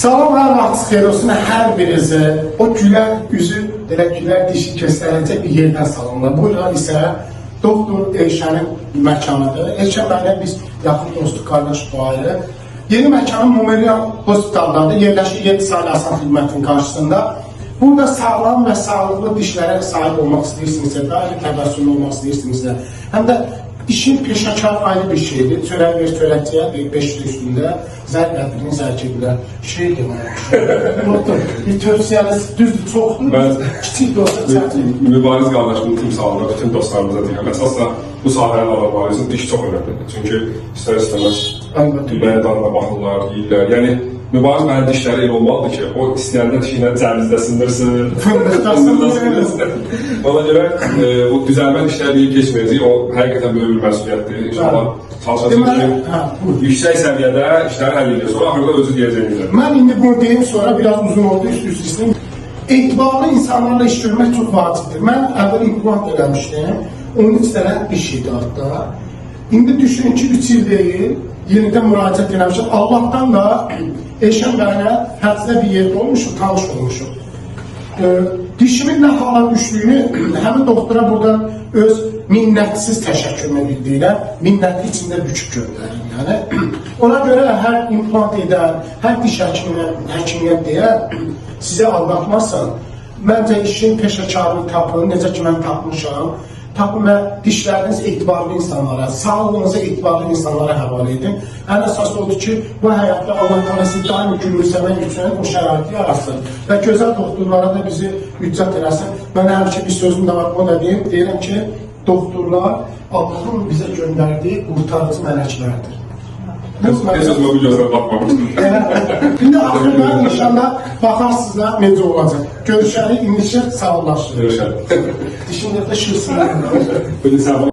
Salam, hər vaxt xeyir olsun hər birinizə. O gülər üzü, elə gülər dişi göstərəcək bir yerdən salonlar. Buyurlar isə Doktor Elşənin məkanıdır. Elşən mənə biz yaxın dostluq qardaş bu ayrı. Yeni məkanın Memorial Hospital'da yerləşir 7 saylı asan xidmətin qarşısında. Burada sağlam və sağlıqlı dişlərə sahib olmaq istəyirsinizsə, daimi təbəssümlü olmaq istəyirsinizsə, həm də işin peşəkar ayrı bir şeydir. Çörək ver, çörəkçiyə 5 üstündə zərb ədrini zərk edirlər. Şey demək, bir tövsiyəniz düzdür, çoxdur, kiçik dostlar çətin. Mübariz qardaşımın timsalında bütün dostlarımıza deyirəm. Əsasla bu sahənin adamlarının diş çox önəmlidir. Çünki istər-istəməz dübəyə dadına baxırlar, yeyirlər. Yəni, mübariz mənim dişləri elə olmalıdır ki, o istəyəndə dişinə cəmizləsindirsin, fındıqlasın. Ona görə bu düzəlmə dişləri deyil keçməyəcək, o həqiqətən böyük bir məsuliyyətdir. İnşallah çalışacaq ki, yüksək səviyyədə işləri həll edir. Sonra axırda özü deyəcəyinizdir. Mən indi bunu deyim, sonra biraz uzun oldu, üst-üst istəyim. Etibarlı insanlarla iş görmək çox vacibdir. Mən əvvəl implant eləmişdim, 13 dənə diş idi hatta. İndi düşünün ki, 3 il deyil, yenidən müraciət eləmişim. Allah'tan da Elşən bəylə həcdə bir yerdə olmuşum, tanış olmuşum. Dişimin nə hala düşdüyünü həmin doktora buradan öz minnətsiz təşəkkürünü bildirirəm. Minnətli içində büküb göndərim. Yəni, ona görə hər implant edən, hər diş həkimiyyət deyər, sizə aldatmazsan, məncə işin peşəkarını tapın, necə ki mən tapmışam. Tapın və dişləriniz etibarlı insanlara, sağlığınızı etibarlı insanlara həvalə edin. Ən əsas odur ki, bu həyatda Allah təala sizi daimi gülümsəmək üçün o şəraiti yaratsın və gözəl doktorlara da bizi hüccət eləsin. Mən həmişə bir sözüm də var, o da deyirəm ki, doktorlar Allahın bizə göndərdiyi qurtarıcı mələklərdir. Sözümə bu gözlə baxmamışdım. İndi axırda inşallah baxarsınız da necə olacaq. Görüşərik, indişə sağollaşırıq. Görüşərik. Dişində də şırsın.